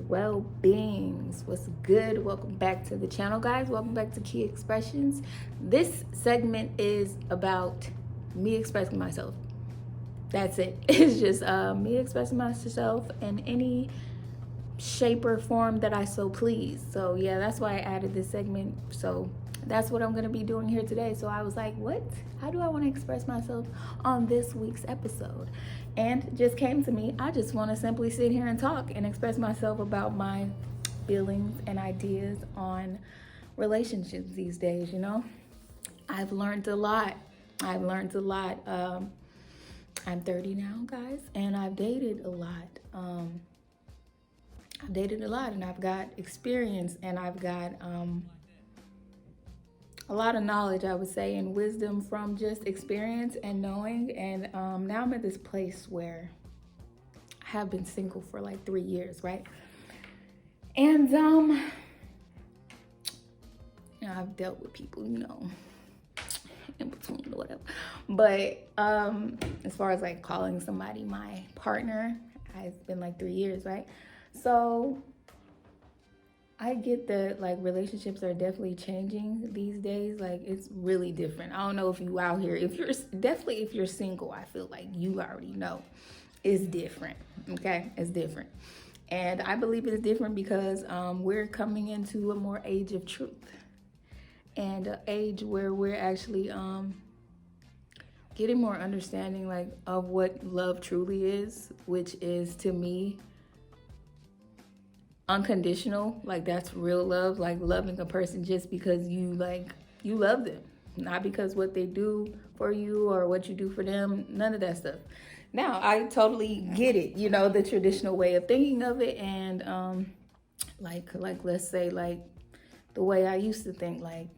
well-beings. What's good? Welcome back to the channel, guys. Welcome back to Key Expressions. This segment is about me expressing myself. That's it. It's just me expressing myself in any shape or form that I so please. So yeah, that's why I added this segment. So that's what I'm going to be doing here today. So I was like, what? How do I want to express myself on this week's episode? And it just came to me, I just want to simply sit here and talk and express myself about my feelings and ideas on relationships these days. You know, I've learned a lot. I'm 30 now, guys, and I've dated a lot. And I've got experience, and I've got a lot of knowledge, I would say, and wisdom from just experience and knowing. And now I'm at this place where I have been single for like 3 years, right? And I've dealt with people, in between or whatever. But as far as like calling somebody my partner, it's been like 3 years, right? So I get that like relationships are definitely changing these days. Like it's really different. I don't know if you out here, if you're single, I feel like you already know it's different. Okay, it's different. And I believe it's different because we're coming into a more age of truth, and an age where we're actually getting more understanding like of what love truly is, which is, to me, unconditional. Like that's real love, like loving a person just because you love them, not because what they do for you or what you do for them, none of that stuff. Now I totally get it, the traditional way of thinking of it, and like let's say like the way I used to think, like,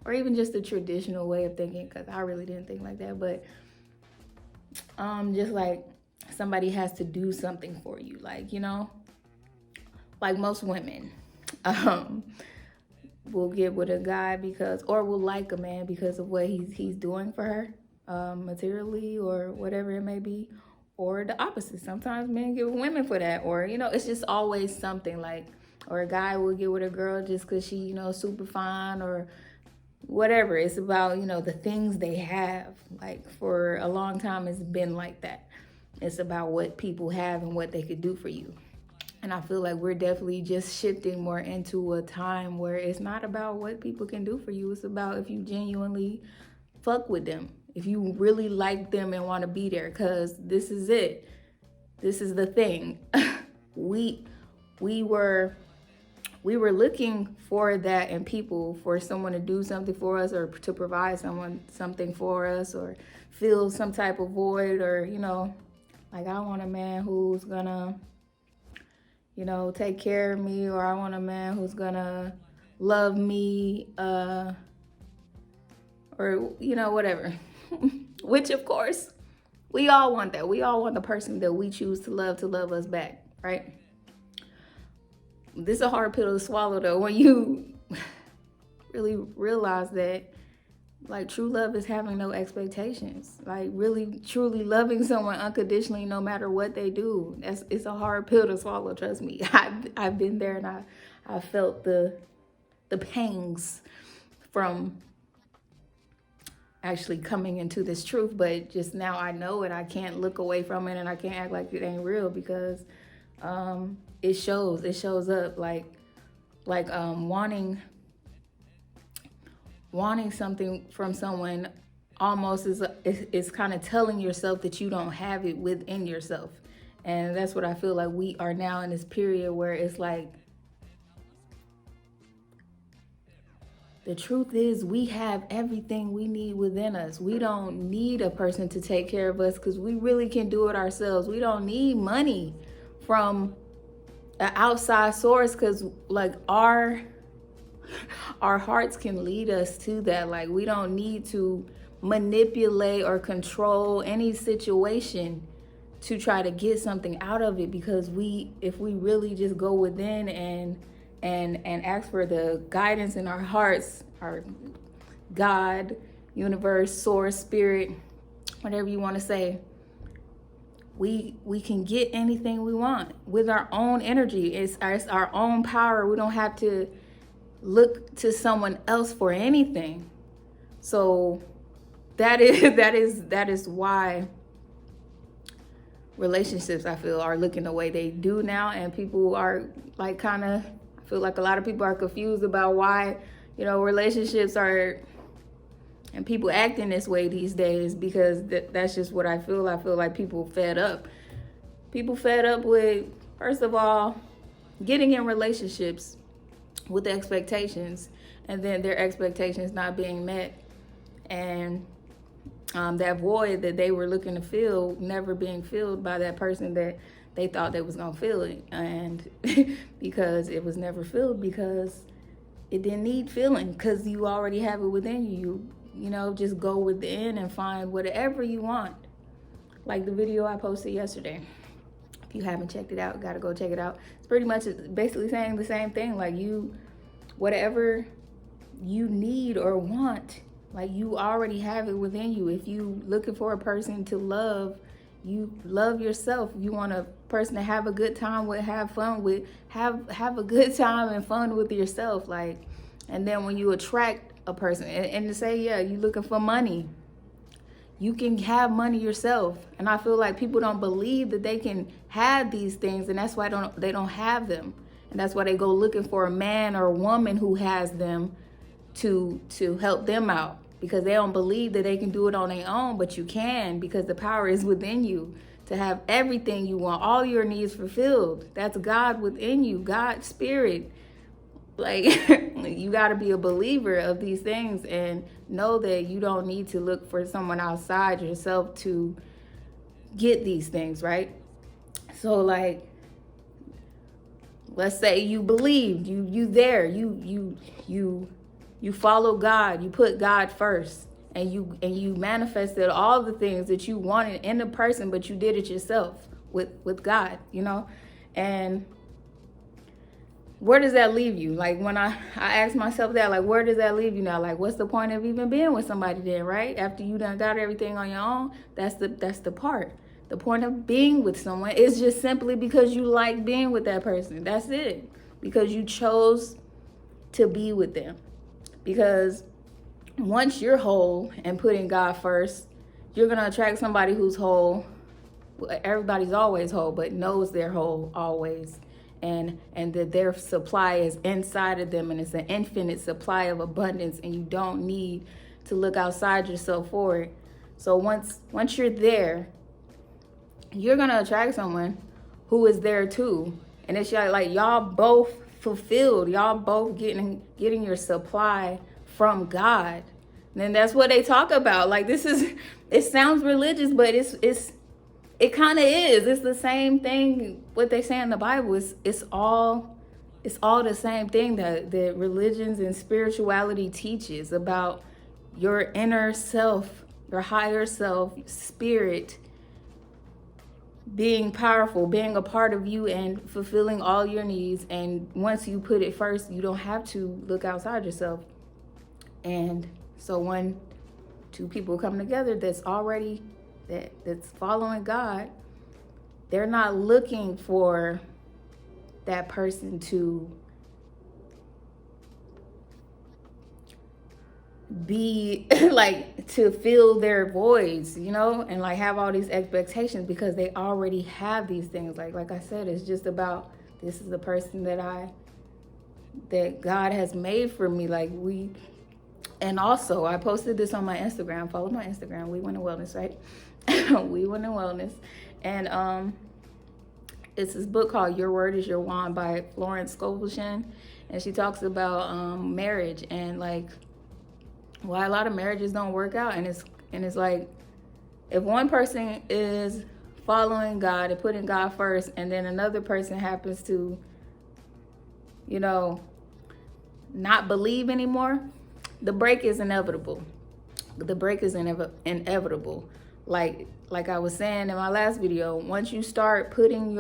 or even just the traditional way of thinking, because I really didn't think like that. But just like somebody has to do something for you, like most women will get with a guy or will like a man because of what he's doing for her, materially or whatever it may be, or the opposite. Sometimes men get with women for that, or it's just always something like, or a guy will get with a girl just because she super fine or whatever. It's about the things they have. Like for a long time it's been like that. It's about what people have and what they could do for you. And I feel like we're definitely just shifting more into a time where it's not about what people can do for you. It's about if you genuinely fuck with them, if you really like them and want to be there, because this is it. This is the thing. we were looking for that in people, for someone to do something for us, or to provide something for us, or fill some type of void, or like I want a man who's gonna take care of me, or I want a man who's gonna love me, or whatever. Which of course we all want that. We all want the person that we choose to love us back, right? This is a hard pill to swallow though, when you really realize that like true love is having no expectations. Like really truly loving someone unconditionally no matter what they do. It's a hard pill to swallow, trust me. I've been there, and I felt the pangs from actually coming into this truth. But just now I know it. I can't look away from it, and I can't act like it ain't real, because it shows up like wanting something from someone almost is kind of telling yourself that you don't have it within yourself. And that's what I feel like we are now in this period, where it's like the truth is we have everything we need within us. We don't need a person to take care of us, because we really can do it ourselves. We don't need money from an outside source, because like our hearts can lead us to that. Like we don't need to manipulate or control any situation to try to get something out of it, because if we really just go within and ask for the guidance in our hearts, our God, universe, source, spirit, whatever you want to say, we can get anything we want with our own energy. It's our own power. We don't have to look to someone else for anything. So that is why relationships, I feel, are looking the way they do now, and people are like kind of, I feel like a lot of people are confused about why, you know, relationships are and people acting this way these days, because that's just what I feel. I feel like people fed up. People fed up with, first of all, getting in relationships with expectations, and then their expectations not being met, and that void that they were looking to fill never being filled by that person that they thought they was gonna fill it, and because it was never filled, because it didn't need filling, because you already have it within you. You know, just go within and find whatever you want. Like the video I posted yesterday. If you haven't checked it out, gotta go check it out. It's pretty much basically saying the same thing. Like, whatever you need or want, like, you already have it within you. If you looking for a person to love, you love yourself. You want a person to have a good time with, have fun with, have a good time and fun with yourself. Like, and then when you attract a person, and to say, yeah, you looking for money, you can have money yourself. And I feel like people don't believe that they can have these things, and that's why they don't have them. And that's why they go looking for a man or a woman who has them to help them out, because they don't believe that they can do it on their own. But you can, because the power is within you to have everything you want, all your needs fulfilled. That's God within you, God's spirit. Like, you got to be a believer of these things and know that you don't need to look for someone outside yourself to get these things, right? So, like, let's say you believed, you follow God, you put God first, and you manifested all the things that you wanted in a person, but you did it yourself with God, you know? And where does that leave you? Like, when I ask myself that, like, where does that leave you now? Like, what's the point of even being with somebody then, right? After you done got everything on your own, that's the part. The point of being with someone is just simply because you like being with that person. That's it. Because you chose to be with them. Because once you're whole and putting God first, you're going to attract somebody who's whole. Everybody's always whole, but knows they're whole always. And that their supply is inside of them, and it's an infinite supply of abundance, and you don't need to look outside yourself for it. So once you're there, you're gonna attract someone who is there too, and it's like y'all both fulfilled, y'all both getting your supply from God. And then that's what they talk about. Like, it sounds religious, but it kind of is. It's the same thing. What they say in the Bible it's all the same thing that religions and spirituality teaches about your inner self, your higher self, spirit being powerful, being a part of you and fulfilling all your needs. And once you put it first, you don't have to look outside yourself. And so when two people come together that's following God, they're not looking for that person to be like, to fill their voids, you know, and like have all these expectations, because they already have these things. Like I said, it's just about, this is the person that God has made for me. And also I posted this on my Instagram. Follow my Instagram, We Win in Wellness, right? We Win in Wellness. And it's this book called Your Word is Your Wand by Florence Scovel. And she talks about marriage and like why a lot of marriages don't work out. And it's like, if one person is following God and putting God first, and then another person happens to, you know, not believe anymore, the break is inevitable. The break is inevitable. Like I was saying in my last video, once you start putting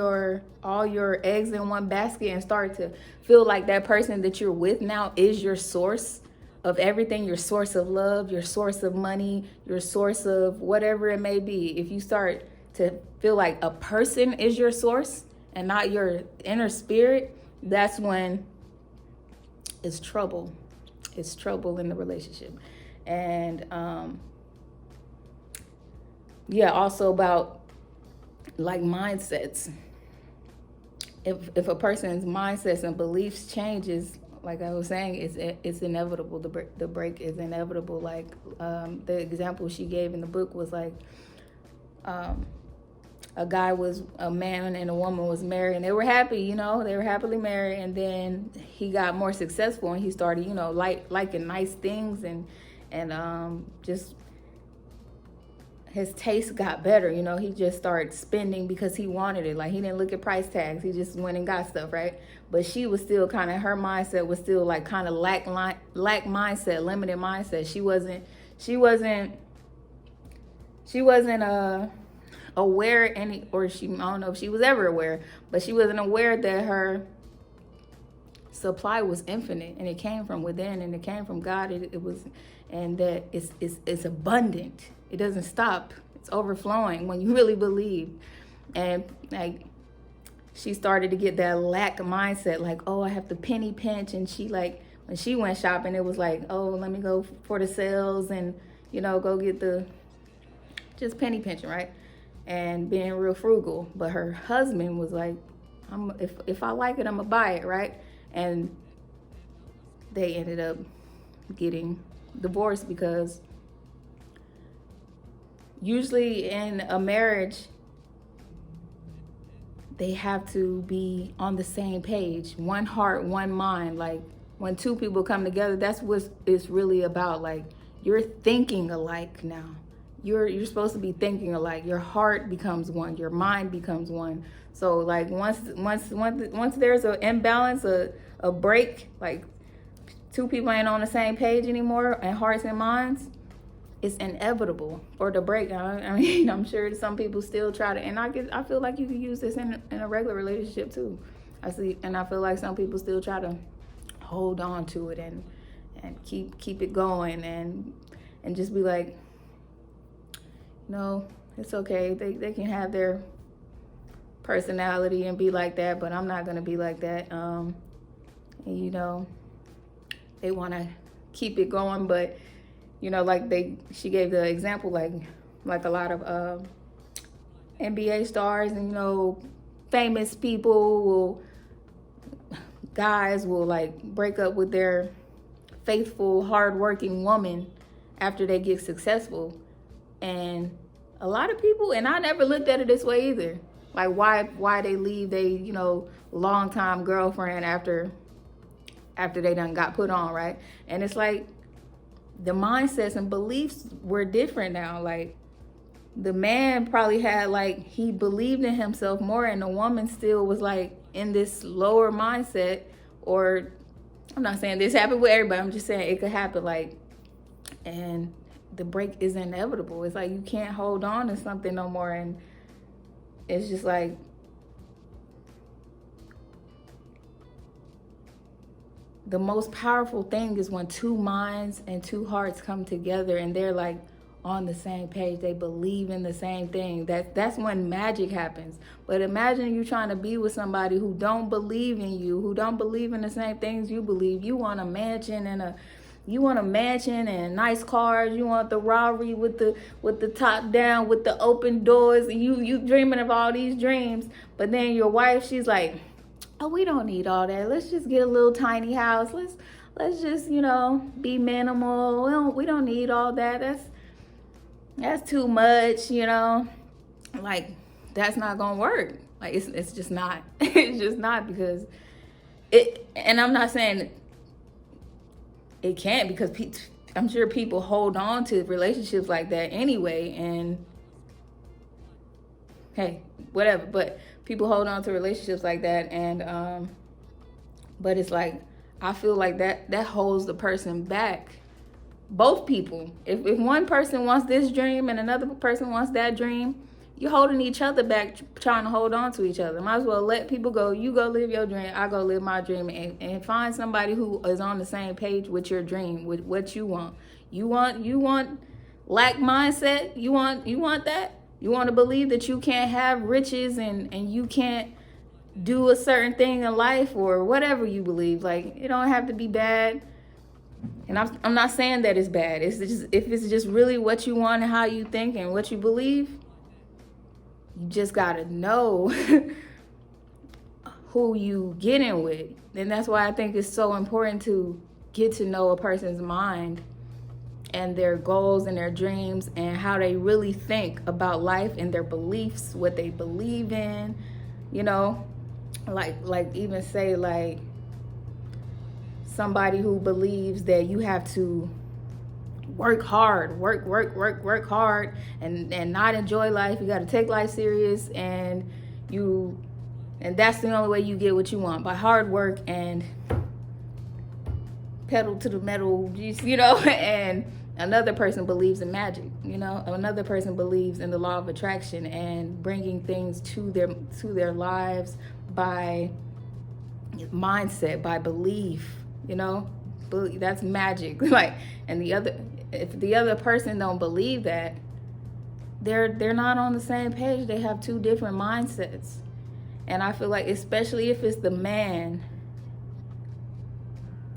all your eggs in one basket and start to feel like that person that you're with now is your source of everything, your source of love, your source of money, your source of whatever it may be. If you start to feel like a person is your source and not your inner spirit, that's when it's trouble. It's trouble in the relationship. And yeah, also about like mindsets. If a person's mindsets and beliefs changes, like I was saying, it's inevitable. The break is inevitable. Like the example she gave in the book was like a man and a woman was married, and they were happy, you know, they were happily married, and then he got more successful and he started, you know, liking nice things, and just his taste got better, you know. He just started spending because he wanted it. Like, he didn't look at price tags, he just went and got stuff, right? But she was still kind of, her mindset was still like kind of lack mindset, limited mindset. She wasn't aware I don't know if she was ever aware, but she wasn't aware that her supply was infinite, and it came from within, and it came from God. It was, and that it's abundant. It doesn't stop. It's overflowing when you really believe. And like, she started to get that lack mindset, like, oh, I have to penny pinch. And she, like, when she went shopping, it was like, oh, let me go for the sales and, you know, go get the just penny pinching, right? And being real frugal. But her husband was like, if I like it, I'm gonna buy it, right? And they ended up getting divorced, because usually in a marriage, they have to be on the same page, one heart, one mind. Like, when two people come together, that's what it's really about. Like, you're thinking alike now. You're supposed to be thinking alike. Your heart becomes one. Your mind becomes one. So like, once there's an imbalance, a break, like two people ain't on the same page anymore, and hearts and minds, it's inevitable for the break. I mean, I'm sure some people still try to, and I feel like you can use this in a regular relationship too. I feel like some people still try to hold on to it and keep it going, and just be like, no, it's okay. They can have their personality and be like that, but I'm not gonna be like that. And you know, they want to keep it going, but you know, like she gave the example, like a lot of NBA stars and, you know, famous people guys will like break up with their faithful, hardworking woman after they get successful. And a lot of people, and I never looked at it this way either, like why they leave they, you know, longtime girlfriend after they done got put on, right? And it's like, the mindsets and beliefs were different now. Like, the man probably had, like, he believed in himself more, and the woman still was like in this lower mindset. Or, I'm not saying this happened with everybody, I'm just saying it could happen, like, and the break is inevitable. It's like, you can't hold on to something no more. And it's just like, the most powerful thing is when two minds and two hearts come together and they're like on the same page. They believe in the same thing. That's when magic happens. But imagine you trying to be with somebody who don't believe in you, who don't believe in the same things you believe. You want a mansion and nice cars. You want the Rari with the top down, with the open doors, and you dreaming of all these dreams. But then your wife, she's like, oh, we don't need all that. Let's just get a little tiny house. Let's just, you know, be minimal. We don't need all that. That's too much, you know. Like, that's not gonna work. Like, it's just not. It's just not, because and I'm not saying it can't, because I'm sure people hold on to relationships like that anyway, and hey, whatever. But people hold on to relationships like that, and but it's like, I feel like that holds the person back. Both people. If one person wants this dream and another person wants that dream, you're holding each other back, trying to hold on to each other. Might as well let people go. You go live your dream, I go live my dream, and find somebody who is on the same page with your dream, with what you want. You want lack mindset? You want that? You want to believe that you can't have riches and you can't do a certain thing in life or whatever you believe. Like, it don't have to be bad. And I'm not saying that it's bad. It's just, if it's just really what you want and how you think and what you believe, you just got to know who you get in with. And that's why I think it's so important to get to know a person's mind and their goals and their dreams and how they really think about life and their beliefs, what they believe in, you know, like even say like somebody who believes that you have to work hard, work hard and not enjoy life. You got to take life serious and that's the only way you get what you want, by hard work and pedal to the metal, you know. And another person believes in magic, you know. Another person believes in the law of attraction and bringing things to their lives by mindset, by belief, you know. That's magic. Like, and if the other person don't believe that, they're not on the same page. They have two different mindsets. And I feel like, especially if it's the man,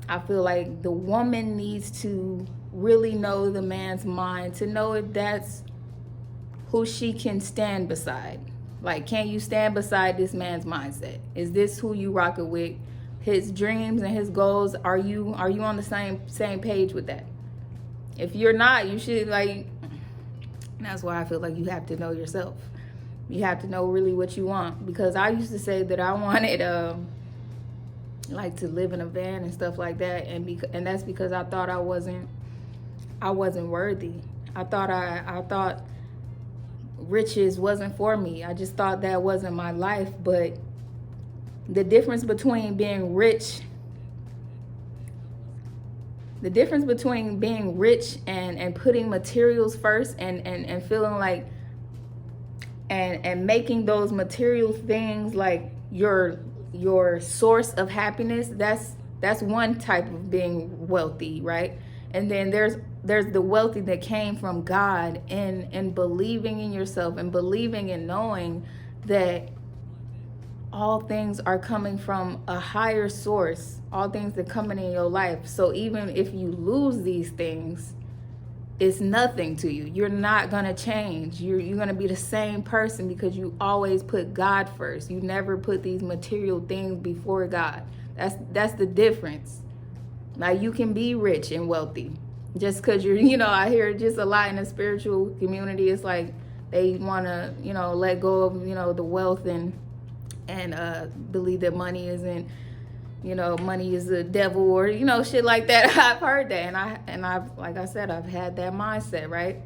I feel like the woman needs to really know the man's mind to know if that's who she can stand beside. Like, can you stand beside this man's mindset? Is this who you rocking with? His dreams and his goals, are you on the same page with that? If you're not, you should, like, that's why I feel like you have to know yourself. You have to know really what you want. Because I used to say that I wanted like to live in a van and stuff like that, and that's because I thought I wasn't worthy. I thought riches wasn't for me. I just thought that wasn't my life. But the difference between being rich and putting materials first and feeling like and making those material things like your source of happiness, that's one type of being wealthy, right? And then there's the wealthy that came from God and believing in yourself and believing and knowing that all things are coming from a higher source. All things are coming in your life. So even if you lose these things, it's nothing to you. You're not gonna change. You're gonna be the same person because you always put God first. You never put these material things before God. That's the difference. Like, you can be rich and wealthy just because you're, you know, I hear just a lot in the spiritual community. It's like they wanna, you know, let go of, you know, the wealth and believe that money isn't, you know, money is the devil or, you know, shit like that. I've heard that. And I've, like I said, I've had that mindset, right?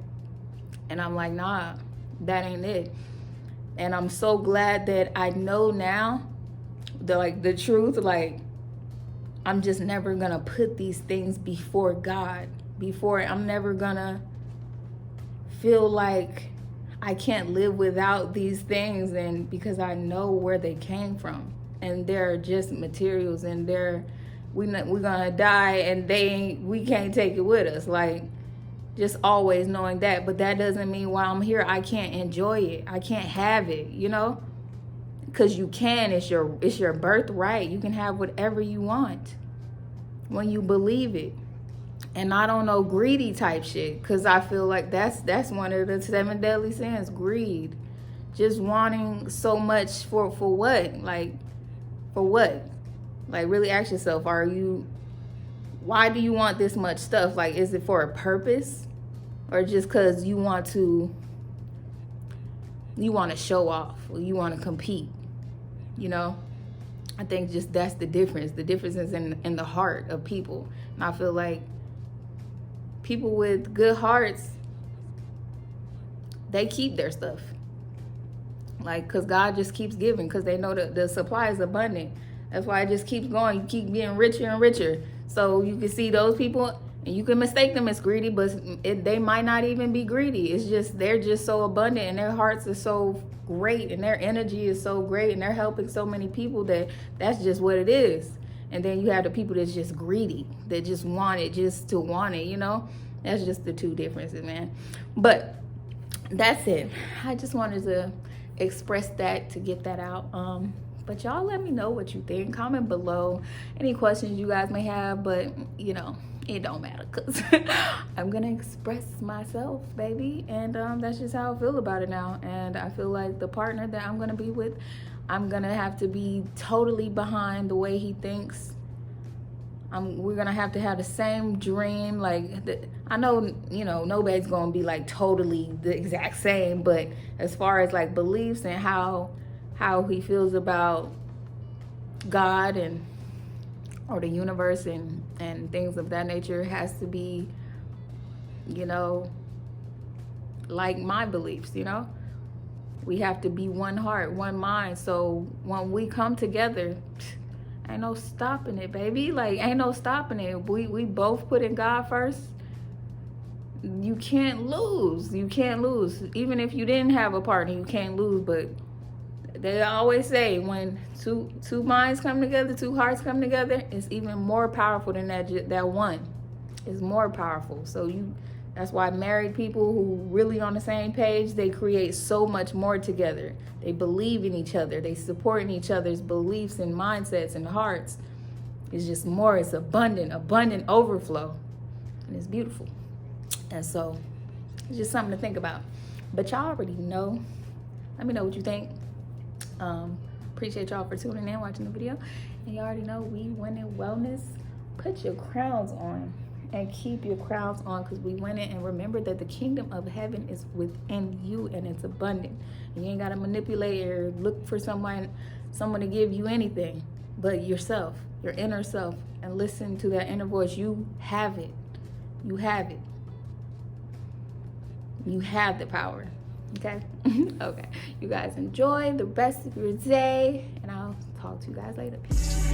And I'm like, nah, that ain't it. And I'm so glad that I know now the truth. Like, I'm just never gonna put these things before God. I'm never gonna feel like I can't live without these things, and because I know where they came from. And they're just materials, and we're gonna die, and we can't take it with us. Like, just always knowing that. But that doesn't mean while I'm here I can't enjoy it. I can't have it, you know? Because you can. It's your birthright. You can have whatever you want when you believe it. And I don't know, greedy type shit, because I feel like that's one of the 7 deadly sins, greed. Just wanting so much for what? Like, for what? Like, really ask yourself, why do you want this much stuff? Like, is it for a purpose? Or just because you want to show off, or you want to compete, you know? I think just that's the difference. The difference is in the heart of people. And I feel like people with good hearts, they keep their stuff. Like, because God just keeps giving, because they know that the supply is abundant. That's why it just keeps going. You keep getting richer and richer. So you can see those people, and you can mistake them as greedy, but they might not even be greedy. It's just, they're just so abundant, and their hearts are so great, and their energy is so great, and they're helping so many people that's just what it is. And then you have the people that's just greedy, that just want it just to want it, you know? That's just the two differences, man. But that's it. I just wanted to express that, to get that out. But y'all let me know what you think. Comment below any questions you guys may have, but you know, it don't matter because I'm gonna express myself, baby, and that's just how I feel about it now. And I feel like the partner that I'm gonna be with, I'm gonna have to be totally behind the way he thinks. We're gonna have to have the same dream. Like, I know, you know, nobody's gonna be like totally the exact same, but as far as like beliefs and how he feels about God and or the universe and things of that nature has to be, you know, like my beliefs. You know, we have to be one heart, one mind. So when we come together, ain't no stopping it, baby. Like, ain't no stopping it. We both put in God first. You can't lose. You can't lose. Even if you didn't have a partner, you can't lose. But they always say when two minds come together, two hearts come together, it's even more powerful than that one. It's more powerful. So that's why married people who really on the same page, they create so much more together. They believe in each other. They support in each other's beliefs and mindsets and hearts. It's just more. It's abundant overflow. And it's beautiful. And so it's just something to think about. But y'all already know. Let me know what you think. Appreciate y'all for tuning in, watching the video. And you already know we winning wellness. Put your crowns on. And keep your crowns on, because we win it. And remember that the kingdom of heaven is within you, and it's abundant. You ain't got to manipulate or look for someone to give you anything but yourself, your inner self, and listen to that inner voice. You have it. You have it. You have the power. Okay? Okay. You guys enjoy the rest of your day, and I'll talk to you guys later. Peace.